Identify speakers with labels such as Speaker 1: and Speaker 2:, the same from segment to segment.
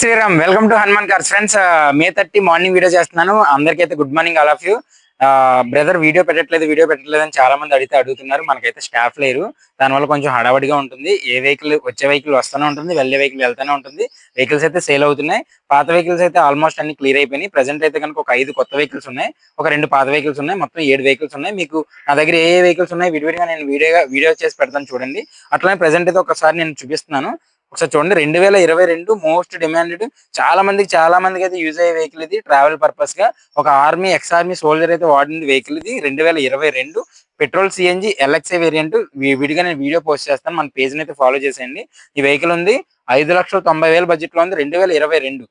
Speaker 1: Sriram, welcome to Hanuman cars friends. May 30 morning video చేస్తున్నాను. అందరికైతే good morning all of you. Brother video పెట్టట్లేదు అని చాలా మంది అడుగుతున్నారు. మనకైతే స్టాఫ్ లేరు, దానివల్ల కొంచెం హడావడిగా ఉంటుంది. ఏ వెహికల్ వచ్చే వెహికల్ వస్తూనే ఉంటుంది, వెళ్ళే వెహికల్ వెళ్తూనే ఉంటుంది. వెహికల్స్ అయితే సేల్ అవుతున్నాయి. పాత వెహికల్స్ అయితే ఆల్మోస్ట్ అన్ని క్లియర్ అయిపోయినాయి. ప్రెసెంట్ అయితే కనుక ఒక 5 కొత్త వెహికల్స్ ఉన్నాయి, ఒక 2 పాత వెహికల్స్ ఉన్నాయి, మొత్తం 7 వెహికల్స్ ఉన్నాయి. మీకు నా దగ్గర ఏ వెహికల్స్ ఉన్నాయి విడివిడిగా నేను వీడియో చేసి పెడతాను చూడండి. అట్లనే ప్రెసెంట్ అయితే ఒకసారి నేను చూపిస్తున్నాను, ఒకసారి చూడండి. 2022 మోస్ట్ డిమాండెడ్, చాలా మందికి అయితే యూజ్ అయ్యే వెహికల్ ఇది. ట్రావెల్ పర్పస్ గా ఒక ఎక్స్ ఆర్మీ సోల్జర్ అయితే వాడింది వెహికల్ ఇది. 2022 పెట్రోల్ సిఎన్జి ఎల్ఎక్స్ఐ వేరియంట్. విడిగా నేను వీడియో పోస్ట్ చేస్తాను, మన పేజ్ అయితే ఫాలో చేసేయండి. ఈ వెహికల్ ఉంది 5,90,000 బడ్జెట్ లో ఉంది, 2022.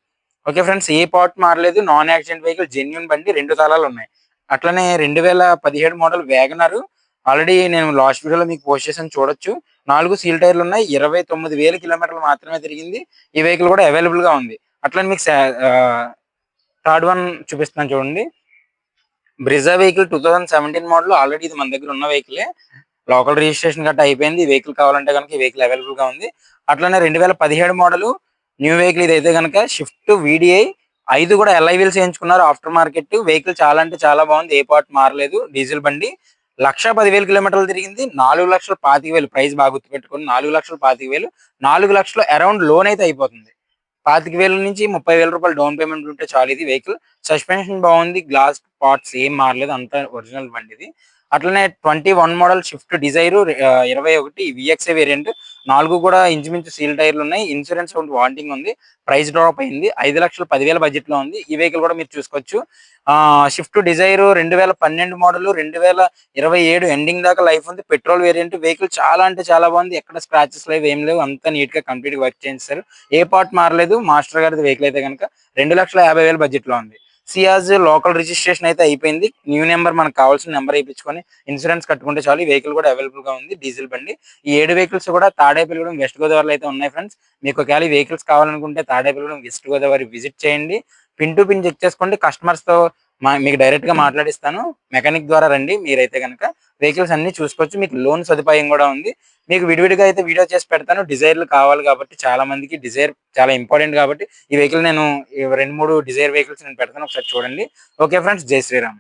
Speaker 1: ఓకే ఫ్రెండ్స్, ఏ పార్ట్ మారలేదు, నాన్ యాక్సిడెంట్ వెహికల్, జెన్యున్ బండి, 2 తాళాలు ఉన్నాయి. అట్లనే 2017 మోడల్ వ్యాగనర్. ఆల్రెడీ నేను లాస్ట్ వీడియోలో మీకు పోస్ట్ చేసాను, చూడొచ్చు. 4 సీల్ టైర్లు ఉన్నాయి, 29,000 కిలోమీటర్లు మాత్రమే తిరిగింది. ఈ వెహికల్ కూడా అవైలబుల్ గా ఉంది. అట్లా మీకు థర్డ్ వన్ చూపిస్తున్నాను చూడండి. Brezza vehicle 2017 model. ఆల్రెడీ ఇది మన దగ్గర ఉన్న వెహికలే, లోకల్ రిజిస్ట్రేషన్ గట్రా అయిపోయింది. ఈ వెహికల్ కావాలంటే కనుక ఈ వెహికల్ అవైలబుల్ గా ఉంది. అట్లనే 2017 మోడల్ న్యూ వెహికల్ ఇది అయితే కనుక షిఫ్ట్ VDI. 5 కూడా LI వీల్స్ చేయించుకున్నారు, ఆఫ్టర్ మార్కెట్ వెహికల్. చాలా అంటే చాలా బాగుంది, ఏ పార్ట్ మారలేదు. డీజిల్ బండి, 1,10,000 కిలోమీటర్లు తిరిగింది. 4,25,000 ప్రైస్ బాగా గుర్తుపెట్టుకోండి. 4,25,000, 4 లక్షలు అరౌండ్ లోన్ అయితే అయిపోతుంది. 25,000 నుంచి 30,000 రూపాయలు డౌన్ పేమెంట్ ఉంటే చాలు. ఇది వెహికల్ సస్పెన్షన్ బాగుంది, గ్లాస్ పార్ట్స్ ఏం మారలేదు, అంతా ఒరిజినల్ బండి ఇది. అట్లనే 21 model Swift Dzire 21 VXA variant. 4 కూడా ఇంచుమించు సీల్ టైర్లు ఉన్నాయి. ఇన్సూరెన్స్ వారంటింగ్ ఉంది. ప్రైస్ డ్రాప్ అయింది, 5,10,000 బడ్జెట్ లో ఉంది. ఈ వెహికల్ కూడా మీరు చూసుకోవచ్చు. షిఫ్ట్ డిజైర్ 2012 మోడల్, 2027 ఎండింగ్ దాకా లైఫ్ ఉంది. Petrol variant vehicle. చాలా అంటే చాలా బాగుంది, ఎక్కడ స్క్రాచెస్ లేవు, ఏం లేవు, అంతా నీట్ గా కంప్లీట్ గా వర్క్ చేయించారు. ఏ పార్ట్ మారలేదు. మాస్టర్ గారి వెహికల్ అయితే కనుక 2,50,000 బడ్జెట్ లో ఉంది. సియాజ్ లోకల్ రిజిస్ట్రేషన్ అయితే అయిపోయింది. న్యూ నెంబర్ మనకు కావాల్సిన నెంబర్ వేయించుకొని ఇన్సూరెన్స్ కట్టుకుంటే చాలు. ఈ వెహికల్ కూడా అవైలబుల్ గా ఉంది, డీజిల్ బండి. ఈ 7 వెహికల్స్ కూడా తాడేపల్లిగూడెం వెస్ట్ గోదావరిలో అయితే ఉన్నాయి ఫ్రెండ్స్. మీకు ఒకవేళ వెహికల్స్ కావాలనుకుంటే తాడేపల్లిగూడెం వెస్ట్ గోదావరి విజిట్ చేయండి. పిన్ టు పిన్ చెక్ చేసుకోండి. కస్టమర్స్ తో మీకు డైరెక్ట్ గా మాట్లాడిస్తాను. మెకానిక్ ద్వారా రండి. మీరైతే కనుక వెహికల్స్ అన్ని చూసుకోవచ్చు. మీకు లోన్ సదుపాయం కూడా ఉంది. మీకు విడివిడిగా అయితే వీడియో చేసి పెడతాను. డిజైర్లు కావాలి కాబట్టి, చాలా మందికి డిజైర్ చాలా ఇంపార్టెంట్ కాబట్టి ఈ వెహికల్ నేను 2-3 డిజైర్ వెహికల్స్ నేను పెడతాను, ఒకసారి చూడండి. ఓకే ఫ్రెండ్స్, జై శ్రీరామ్.